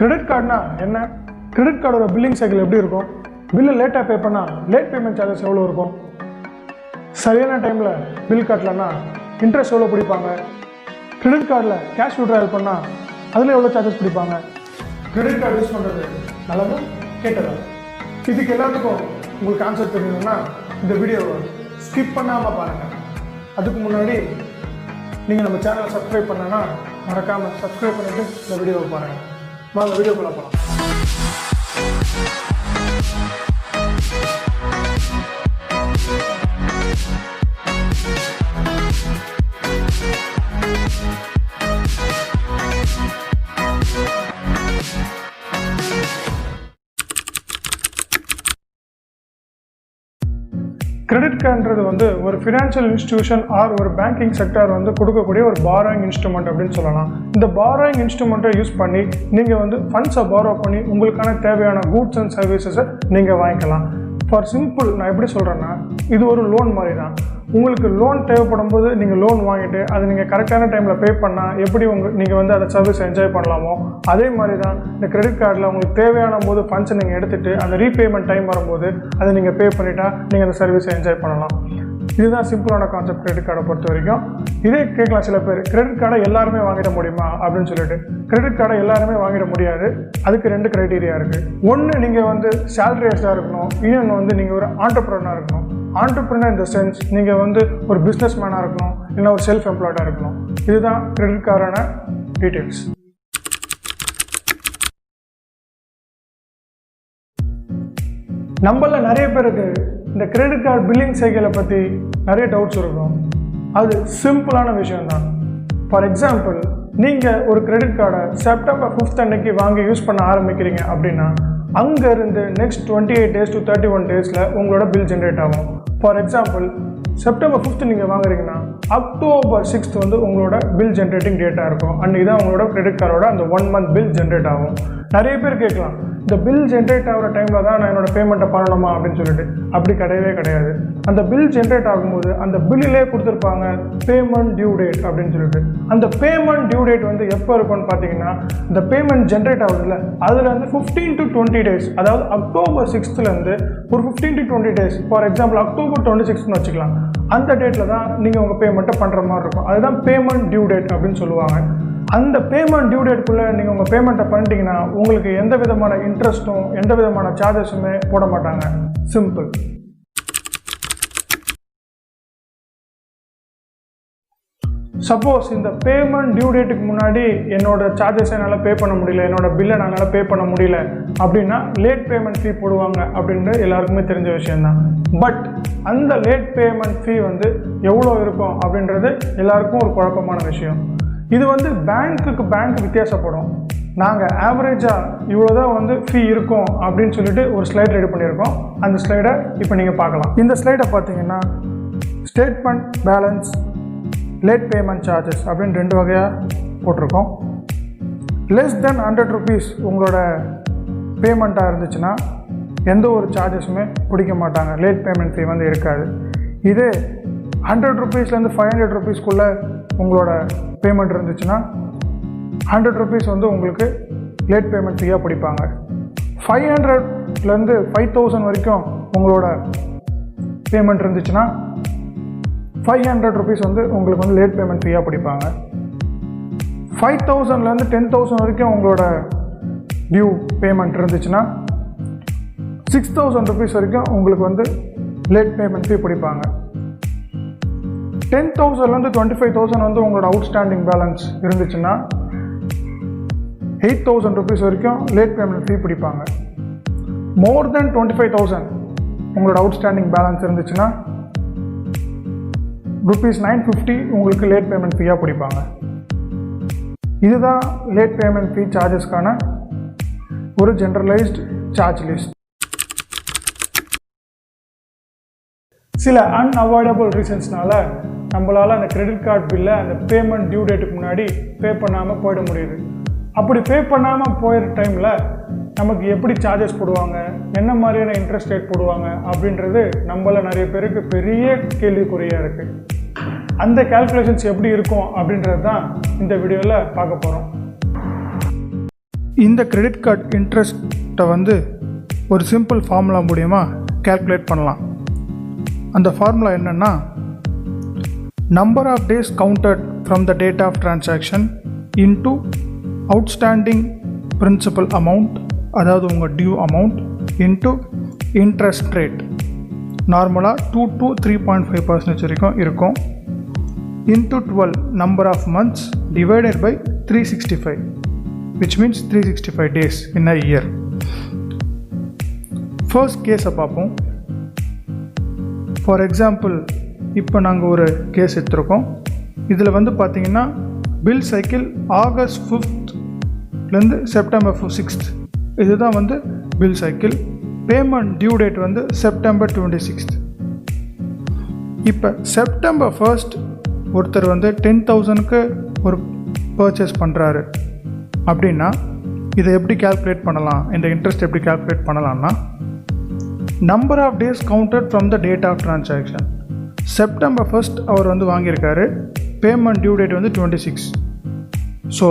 Credit கார்டுனா என்ன? Credit கார்டோட billing cycle எப்படி இருக்கும்? பில்லை லேட்டாக பே பண்ணால் லேட் பேமெண்ட் சார்ஜஸ் எவ்வளோ இருக்கும்? சரியான டைமில் பில் கட்டலன்னா இன்ட்ரெஸ்ட் எவ்வளோ பிடிப்பாங்க? கிரெடிட் கார்டில் கேஷ் விட்ராயல் பண்ணால் அதில் எவ்வளோ சார்ஜஸ் பிடிப்பாங்க? கிரெடிட் கார்டு யூஸ் பண்ணுறது நல்லதா கேட்டதா? இதுக்கு எல்லாத்துக்கும் உங்களுக்கு ஆன்சர் தெரியணும்னா இந்த வீடியோவை ஸ்கிப் பண்ணாமல் பாருங்கள். அதுக்கு முன்னாடி நீங்கள் நம்ம சேனலை சப்ஸ்கிரைப் பண்ணனா மறக்காமல் சப்ஸ்கிரைப் பண்ணிவிட்டு இந்த வீடியோவை பாருங்கள். வாங்க வீடியோக்குள்ள போகலாம். கிரெடிட் கார்டுன்றது ஒரு ஃபினான்ஷியல் இன்ஸ்டிடியூஷன் ஆர் ஒரு பேங்கிங் செக்டர் கொடுக்கக்கூடிய ஒரு பாரோயிங் இன்ஸ்ட்ருமெண்ட் அப்படின்னு சொல்லலாம். இந்த பாரோயிங் இன்ஸ்ட்ருமெண்ட்டை யூஸ் பண்ணி நீங்கள் ஃபண்ட்ஸை பாரோ பண்ணி உங்களுக்கான தேவையான கூட்ஸ் அண்ட் சர்வீசஸை நீங்கள் வாங்கிக்கலாம். ஃபார் சிம்பிள் நான் எப்படி சொல்கிறேன்னா, இது ஒரு லோன் மாதிரி தான். உங்களுக்கு லோன் தேவைப்படும் போது நீங்கள் லோன் வாங்கிட்டு அதை நீங்கள் கரெக்டான டைமில் பே பண்ணால் எப்படி நீங்கள் அதை சர்வீஸ் என்ஜாய் பண்ணலாமோ அதே மாதிரி தான் இந்த கிரெடிட் கார்டில் உங்களுக்கு தேவையான போது ஃபண்ட்ஸை நீங்கள் எடுத்துகிட்டு அந்த ரீபேமெண்ட் டைம் வரும்போது அதை நீங்கள் பே பண்ணிட்டா நீங்கள் அந்த சர்வீஸை என்ஜாய் பண்ணலாம். இதுதான் சிம்பிளான கான்செப்ட் கிரெடிட் கார்டை பொறுத்த வரைக்கும். இதே கேட்கலாம் சில பேர், கிரெடிட் கார்டை எல்லாருமே வாங்கிட முடியுமா அப்படின்னு சொல்லிட்டு. கிரெடிட் கார்டை எல்லாருமே வாங்கிட முடியாது. அதுக்கு 2 க்ரைட்டீரியா இருக்குது. ஒன்று நீங்கள் சேலரியஸாக இருக்கணும், இன்னொன்று நீங்கள் ஒரு ஆண்டர்ப்ரனராக இருக்கணும். ஆண்டர்ப்ரனர் இந்த சென்ஸ் நீங்கள் ஒரு பிஸ்னஸ் மேனாக இருக்கணும், இல்லைன்னா ஒரு செல்ஃப் எம்ப்ளாய்டாக இருக்கணும். இதுதான் கிரெடிட் கார்டான டீட்டெயில்ஸ். நம்மள நிறைய பேருக்கு இந்த கிரெடிட் கார்டு பில்லிங் சைக்கிளை பற்றி நிறைய டவுட்ஸ் இருக்கும். அது சிம்பிளான விஷயம்தான். ஃபார் எக்ஸாம்பிள், நீங்கள் ஒரு கிரெடிட் கார்டை செப்டம்பர் 5 அன்னைக்கு வாங்கி யூஸ் பண்ண ஆரம்பிக்கிறீங்க அப்படின்னா அங்கேருந்து நெக்ஸ்ட் 28 days to 31 days உங்களோட பில் ஜென்ரேட் ஆகும். ஃபார் எக்ஸாம்பிள், செப்டம்பர் 5 நீங்கள் வாங்குறீங்கன்னா அக்டோபர் 6 உங்களோட பில் ஜென்ரேட்டிங் டேட்டாக இருக்கும். அன்றைக்கி தான் உங்களோட கிரெடிட் கார்டோட அந்த 1 month பில் ஜென்ரேட் ஆகும். நிறைய பேர் கேட்கலாம், இந்த பில் ஜென்ரேட் ஆகிற டைமில் தான் நான் என்னோடய பேமெண்ட்டை பண்ணணுமா அப்படின்னு சொல்லிட்டு. அப்படி கிடையவே கிடையாது. அந்த பில் ஜென்ரேட் ஆகும்போது அந்த பில்லிலே கொடுத்துருப்பாங்க பேமெண்ட் டியூ டேட் அப்படின்னு சொல்லிட்டு. அந்த பேமெண்ட் டியூ டேட் எப்போ இருக்கும்னு பார்த்தீங்கன்னா, இந்த பேமெண்ட் ஜென்ரேட் ஆகுதுல்ல அதுலேருந்து 15 to 20 days, அதாவது அக்டோபர் 6 ஒரு 15 to 20 days, for example October 26 வச்சுக்கலாம். அந்த டேட்டில் தான் நீங்கள் உங்கள் பேமெண்ட்டை பண்ணுற மாதிரி இருக்கும். அதுதான் பேமெண்ட் டியூ டேட் அப்படின்னு சொல்லுவாங்க. அந்த பேமெண்ட் டியூ டேட்டுக்குள்ளே நீங்கள் உங்கள் பேமெண்ட்டை பண்ணிட்டீங்கன்னா உங்களுக்கு எந்த விதமான இன்ட்ரெஸ்ட்டும் எந்த விதமான சார்ஜஸுமே போட மாட்டாங்க. சிம்பிள். சப்போஸ் இந்த பேமெண்ட் டியூ டேட்டுக்கு முன்னாடி என்னோட சார்ஜஸை என்னால் பே பண்ண முடியல, என்னோட பில்லை என்னால் பே பண்ண முடியல அப்படின்னா லேட் பேமெண்ட் ஃபீ போடுவாங்க அப்படின்ட்டு எல்லாருக்குமே தெரிஞ்ச விஷயம்தான். பட் அந்த லேட் பேமெண்ட் ஃபீ எவ்வளோ இருக்கும் அப்படின்றது எல்லாருக்கும் ஒரு குழப்பமான விஷயம். இது பேங்க்குக்கு பேங்க் வித்தியாசப்படும். நாங்கள் ஆவரேஜாக இவ்வளோ தான் ஃபீ இருக்கும் அப்படின்னு சொல்லிட்டு ஒரு ஸ்லைட் ரெடி பண்ணியிருக்கோம். அந்த ஸ்லைடை இப்போ நீங்கள் பார்க்கலாம். இந்த ஸ்லைடை பார்த்தீங்கன்னா statement balance late payment charges அப்படின்னு 2 வகையாக போட்டிருக்கோம். லெஸ் தென் 100 rupees உங்களோட பேமெண்ட்டாக இருந்துச்சுன்னா எந்த ஒரு சார்ஜஸுமே பிடிக்க மாட்டாங்க. லேட் பேமெண்ட் ஃபீ இருக்காது. இதே 100 rupeesலேருந்து 500 rupeesக்குள்ளே உங்களோட பேமெண்ட் இருந்துச்சுன்னா 100 rupees உங்களுக்கு லேட் பேமெண்ட் ஃபீயாக பிடிப்பாங்க. 500லேருந்து 5000 வரைக்கும் உங்களோட பேமெண்ட் இருந்துச்சுன்னா 500 rupees உங்களுக்கு லேட் பேமெண்ட் ஃபீயாக பிடிப்பாங்க. 5000லேருந்து 10,000 வரைக்கும் உங்களோட டியூ பேமெண்ட் இருந்துச்சுன்னா 6000 rupees வரைக்கும் உங்களுக்கு லேட் பேமெண்ட் ஃபீ பிடிப்பாங்க. 10,000லேருந்து 25,000 உங்களோட அவுட்ஸ்டாண்டிங் பேலன்ஸ் இருந்துச்சுன்னா 8,000 rupees வரைக்கும் லேட் பேமெண்ட் ஃபீ பிடிப்பாங்க. மோர் தென் 25,000 உங்களோட அவுட்ஸ்டாண்டிங் பேலன்ஸ் இருந்துச்சுன்னா ₹950 உங்களுக்கு லேட் பேமெண்ட் ஃபீயாக பிடிப்பாங்க. இதுதான் லேட் பேமெண்ட் ஃபீ சார்ஜஸ்க்கான ஒரு ஜென்ரலைஸ்டு சார்ஜ் லிஸ்ட். சில அன்அவாய்டபுள் ரீசன்ஸ்னால நம்மளால் அந்த கிரெடிட் கார்டு பில்லை அந்த பேமெண்ட் டியூ டேட்டுக்கு முன்னாடி பே பண்ணாமல் போயிட முடியுது. அப்படி பே பண்ணாமல் போயிடுற டைமில் நமக்கு எப்படி சார்ஜஸ் போடுவாங்க, என்ன மாதிரியான இன்ட்ரெஸ்ட் ரேட் போடுவாங்க அப்படின்றது நம்மள நிறைய பேருக்கு பெரிய கேள்விக்குறியாக இருக்குது. அந்த கால்குலேஷன்ஸ் எப்படி இருக்கும் அப்படின்றது தான் இந்த வீடியோவில் பார்க்க போகிறோம். இந்த கிரெடிட் கார்டு இன்ட்ரெஸ்ட்டை வந்து ஒரு சிம்பிள் ஃபார்முலா மூலிமா கால்குலேட் பண்ணலாம். அந்த ஃபார்முலா என்னென்னா, number of days counted from the date of transaction into outstanding principal amount, அதாவது உங்கள் due amount, into interest rate. நார்மலாக 2 to 3.5% வரைக்கும் இருக்கும். Into 12 number of months divided by 365, which means 365 days in a year. First கேஸை பார்ப்போம். For example, இப்போ நாங்கள் ஒரு கேஸ் எடுத்துருக்கோம். இதில் வந்து பார்த்திங்கன்னா bill cycle August 5th September 6th, இதுதான் வந்து bill cycle. Payment due date வந்து செப்டம்பர் 26th. இப்போ செப்டம்பர் 1st ஒருத்தர் வந்து 10,000க்கு ஒரு பர்ச்சேஸ் பண்ணுறாரு அப்படின்னா இதை எப்படி கால்குலேட் பண்ணலாம், இந்த இன்ட்ரெஸ்ட் எப்படி கால்குலேட் பண்ணலாம்னா, number of days counted from the date of transaction. September 1st அவர் வந்து வாங்கியிருக்காரு, பேமெண்ட் டியூ டேட் வந்து 26. ஸோ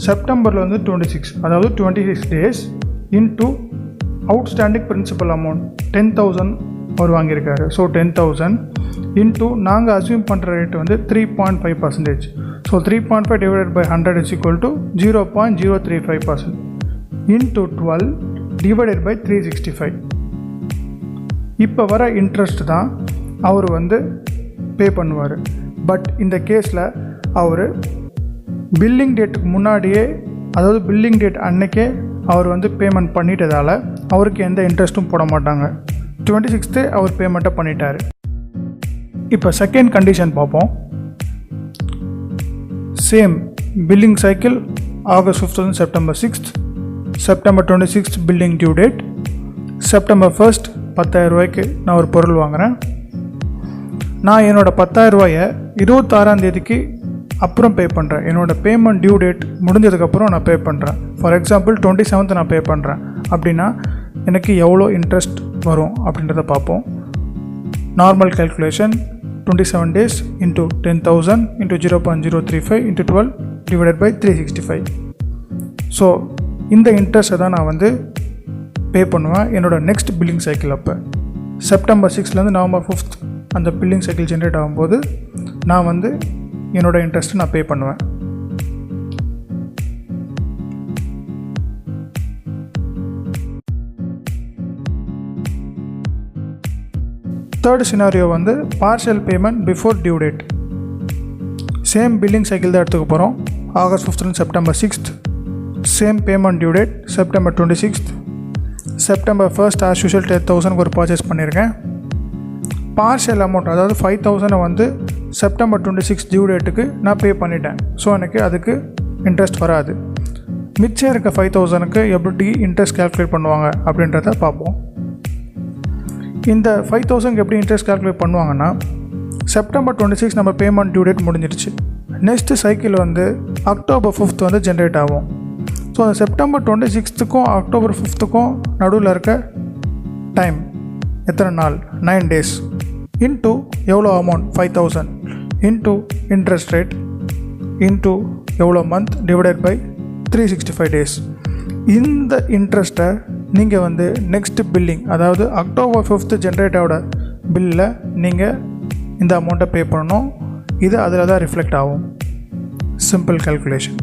செப்டம்பரில் வந்து 26, அதாவது 26 days into outstanding principal amount 10,000 அவர் வாங்கியிருக்காரு. ஸோ 10,000 இன்ட்டு நாங்கள் அஸ்யூம் பண்ணுற ரேட் வந்து 3.5%. So 3.5 divided by 100 is equal to 0.035% into 12 divided by 365. இப்போ வர இன்ட்ரெஸ்ட் தான் அவர் வந்து பே பண்ணுவார். பட் இந்த கேஸில் அவர் பில்லிங் டேட்டுக்கு முன்னாடியே, அதாவது பில்லிங் டேட் அன்னைக்கே அவர் வந்து பேமெண்ட் பண்ணிட்டதால் அவருக்கு எந்த இன்ட்ரெஸ்ட்டும் போட மாட்டாங்க. 26th அவர் பேமெண்ட்டை பண்ணிட்டார். இப்போ செகண்ட் கண்டிஷன் பார்ப்போம். Same billing cycle August 5th September 6th, September 26th billing due date. September 1st 10,000 ரூபாய்க்கு நான் ஒரு பொருள் வாங்குகிறேன். நான் என்னோடய 10,000 ரூபாயை 26ஆம் தேதிக்கு அப்புறம் பே பண்ணுறேன். என்னோடய பேமெண்ட் டியூ டேட் முடிஞ்சதுக்கப்புறம் நான் பே பண்ணுறேன். ஃபார் எக்ஸாம்பிள் 27th நான் பே பண்ணுறேன் அப்படின்னா எனக்கு எவ்வளோ இன்ட்ரெஸ்ட் வரும் அப்படின்றத பார்ப்போம். Normal calculation 27 days into 10,000 into 0.035 into 12 divided by 365. So இந்த இன்ட்ரெஸ்ட்டை தான் நான் வந்து பே பண்ணுவேன் என்னோடய நெக்ஸ்ட் பில்லிங் சைக்கிள். அப்போ செப்டம்பர் 6th நவம்பர் 5th அந்த பில்லிங் சைக்கிள் ஜென்ரேட் ஆகும்போது நான் வந்து என்னோடய இன்ட்ரெஸ்ட்டை நான் பே பண்ணுவேன். தேர்ட் சினாரியோ வந்து partial payment before due date. Same billing cycle தான் எடுத்துக்க போகிறோம். August 5th September 6th, same payment due date September 26th. September 1st as usual 10,000 ஒரு பர்ச்சேஸ் பண்ணியிருக்கேன். பார்ஷியல் அமௌண்ட், அதாவது 5,000 வந்து செப்டம்பர் 26 டியூ டேட்டுக்கு நான் பே பண்ணிட்டேன். ஸோ எனக்கு அதுக்கு இன்ட்ரெஸ்ட் வராது. மிச்சம் இருக்க 5,000க்கு எப்படி இன்ட்ரெஸ்ட் கால்குலேட் பண்ணுவாங்க அப்படின்றத பார்ப்போம். இந்த 5,000க்கு எப்படி இன்ட்ரெஸ்ட் கால்குலேட் பண்ணுவாங்கன்னா, செப்டம்பர் 26 நம்ம பேமெண்ட் டியூ டேட் முடிஞ்சிருச்சு. நெக்ஸ்ட்டு சைக்கிள் வந்து அக்டோபர் 5th வந்து ஜென்ரேட் ஆகும். ஸோ அந்த செப்டம்பர் 26க்கும் அக்டோபர் 5க்கும் நடுவில் இருக்க டைம் எத்தனை நாள்? 9 days இன்ட்டு எவ்வளோ amount? 5,000 into interest rate into எவ்வளோ மந்த் டிவைடட் பை 365 days. இந்த இன்ட்ரெஸ்ட்டை நீங்கள் வந்து நெக்ஸ்ட் பில்லிங், அதாவது அக்டோபர் 5th ஜென்ரேட் ஆகிற பில்லில் நீங்கள் இந்த அமௌண்ட்டை பே பண்ணணும். இது அதில் தான் ரிஃப்ளெக்ட் ஆகும். Simple calculation.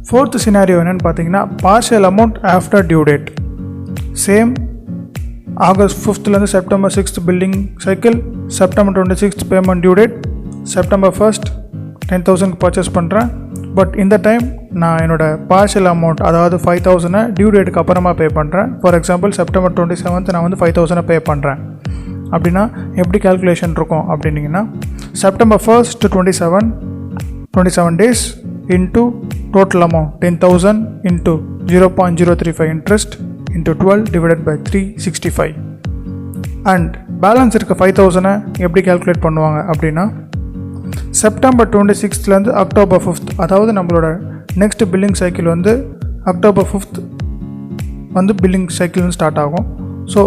ஃபோர்த் சினாரியோ என்னென்னு பார்த்தீங்கன்னா, partial amount after due date. Same August 5th September 6th billing cycle, September 26th payment due date, September 1st 10,000 purchase பண்ணுறேன். பட் இந்த டைம் நான் என்னோடய பார்ஷியல் அமௌண்ட், அதாவது 5,000 டியூ டேட்டுக்கு அப்புறமா பே பண்ணுறேன். ஃபார் எக்ஸாம்பிள் செப்டம்பர் 27th நான் வந்து 5,000 பே பண்ணுறேன். அப்படின்னா எப்படி கால்குலேஷன் இருக்கும் அப்படின்னிங்கன்னா, September 1st to 27 days into total amount 10,000 into 0.035 interest into 12 divided by 365. And balance இருக்க 5,000 எப்படி கால்குலேட் பண்ணுவாங்க அப்படின்னா, செப்டம்பர் 26th அக்டோபர் 5th, அதாவது நம்மளோட நெக்ஸ்ட் பில்லிங் சைக்கிள் வந்து அக்டோபர் 5th வந்து பில்லிங் சைக்கிள் ஸ்டார்ட் ஆகும். ஸோ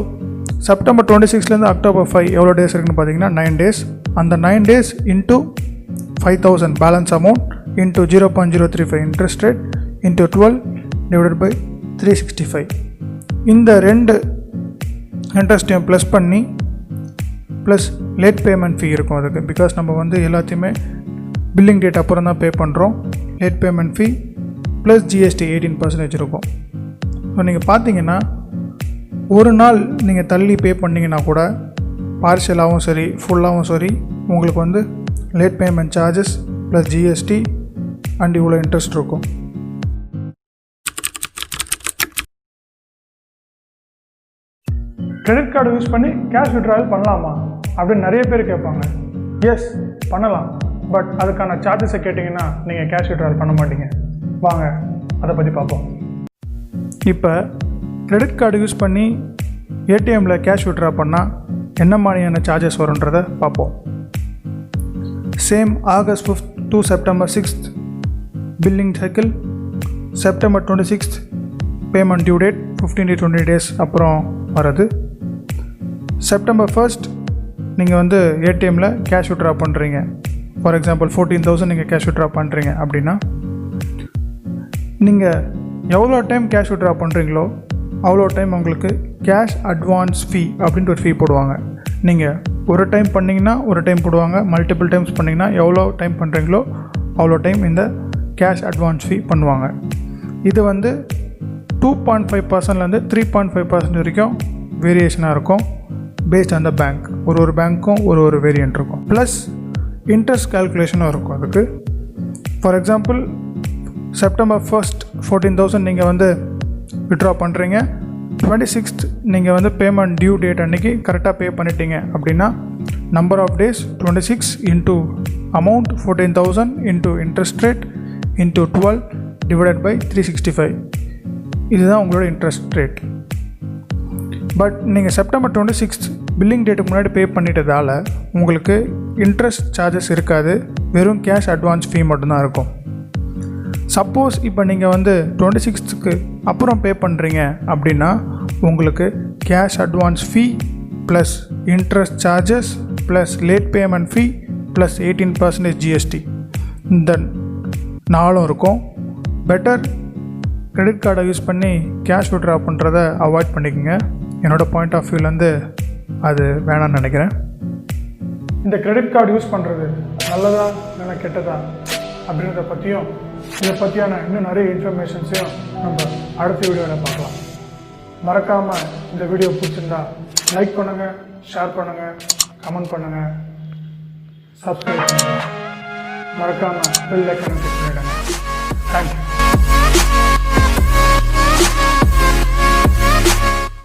செப்டம்பர் 26th அக்டோபர் 5 எவ்வளோ டேஸ் இருக்குன்னு பார்த்தீங்கன்னா 9 days. அந்த 9 days into 5,000 balance amount into 0.035 interest rate into 12 divided by 365. இந்த ரெண்டு இன்ட்ரெஸ்ட்டையும் ப்ளஸ் பண்ணி ப்ளஸ் லேட் பேமெண்ட் ஃபீ இருக்கும் அதுக்கு. பிகாஸ் நம்ம வந்து எல்லாத்தையுமே பில்லிங் டேட் அப்புறம் தான் பே பண்ணுறோம். லேட் பேமெண்ட் ஃபீ ப்ளஸ் ஜிஎஸ்டி 18% இருக்கும். ஸோ நீங்கள் பார்த்தீங்கன்னா ஒரு நாள் நீங்கள் தள்ளி பே பண்ணிங்கன்னா கூட பார்ஷியலாகவும் சரி ஃபுல்லாகவும் சரி உங்களுக்கு வந்து late payment charges plus GST and இவ்வளோ இன்ட்ரெஸ்ட் இருக்கும். கிரெடிட் கார்டு யூஸ் பண்ணி கேஷ் விட்ராவல் பண்ணலாமா அப்படின்னு நிறைய பேர் கேட்பாங்க. எஸ், பண்ணலாம். பட் அதுக்கான சார்ஜஸை கேட்டிங்கன்னா நீங்கள் கேஷ் விட்ராவல் பண்ண மாட்டீங்க. வாங்க அதை பற்றி பார்ப்போம். இப்போ கிரெடிட் கார்டு யூஸ் பண்ணி ஏடிஎம்மில் கேஷ் விட்ரா பண்ணால் என்ன மாதிரியான சார்ஜஸ் வரும்ன்றதை பார்ப்போம். Same August 5th to September 6th billing cycle, September 26th payment due date 15 to 20 days அப்புறம் வருது. September 1st நீங்கள் வந்து ஏடிஎம்மில் கேஷ் விட்ரா பண்ணுறீங்க. ஃபார் எக்ஸாம்பிள் 14,000 நீங்கள் கேஷ் விட்ரா பண்ணுறீங்க அப்படின்னா நீங்கள் எவ்வளோ டைம் கேஷ் விட்ரா பண்ணுறீங்களோ அவ்வளோ டைம் உங்களுக்கு கேஷ் அட்வான்ஸ் ஃபீ அப்படின்ட்டு ஒரு ஃபீ போடுவாங்க. நீங்கள் ஒரு டைம் பண்ணிங்கன்னா ஒரு டைம் போடுவாங்க. மல்டிபிள் டைம்ஸ் பண்ணிங்கன்னா எவ்வளோ டைம் பண்ணுறீங்களோ அவ்வளோ டைம் இந்த கேஷ் அட்வான்ஸ் ஃபீ பண்ணுவாங்க. இது வந்து 2.5%லேருந்து 3.5% வரைக்கும் வேரியேஷனாக இருக்கும் பேஸ்ட் ஆன் த பேங்க். ஒரு பேங்க்கும் ஒரு வேரியன்ட் இருக்கும். ப்ளஸ் இன்ட்ரெஸ்ட் கால்குலேஷனும் இருக்கும் அதுக்கு. ஃபார் எக்ஸாம்பிள் September 1st 14,000 நீங்கள் வந்து விட்ரா பண்ணுறீங்க. 26th நீங்கள் வந்து பேமெண்ட் டியூ டேட் அன்றைக்கி கரெக்டாக பே பண்ணிட்டீங்க அப்படின்னா number of days 26 into amount 14,000 into interest rate into 12 divided by 365. இதுதான் உங்களோட இன்ட்ரெஸ்ட் ரேட். பட் நீங்கள் September 26th பில்லிங் டேட்டுக்கு முன்னாடி பே பண்ணிட்டதால் உங்களுக்கு இன்ட்ரெஸ்ட் சார்ஜஸ் இருக்காது. வெறும் கேஷ் அட்வான்ஸ் ஃபீ மட்டும்தான் இருக்கும். சப்போஸ் இப்போ நீங்கள் வந்து 26க்கு அப்புறம் பே பண்ணுறீங்க அப்படின்னா உங்களுக்கு கேஷ் அட்வான்ஸ் ஃபீ plus interest charges plus late payment ஃபீ ப்ளஸ் 18% ஜிஎஸ்டி இந்த 4 இருக்கும். பெட்டர் கிரெடிட் கார்டை யூஸ் பண்ணி கேஷ் விட்ரா பண்ணுறதை அவாய்ட் பண்ணிக்கோங்க. என்னோடய பாயிண்ட் ஆஃப் வியூலேருந்து அது வேணான்னு நினைக்கிறேன். இந்த கிரெடிட் கார்டு யூஸ் பண்ணுறது நல்லதா இல்லை கெட்டதா அப்படின்றத பற்றியும் இதை பற்றியான இன்னும் நிறைய இன்ஃபர்மேஷன்ஸையும் நம்ம அடுத்த வீடியோவில் பார்க்கலாம். மறக்காமல் இந்த வீடியோ பிடிச்சிருந்தா லைக் பண்ணுங்கள், ஷேர் பண்ணுங்கள், கமெண்ட் பண்ணுங்கள், சப்ஸ்கிரைப் பண்ணுங்கள். மறக்காமல் பெல் ஐக்கானை கிளிக் பண்ணிடுங்க.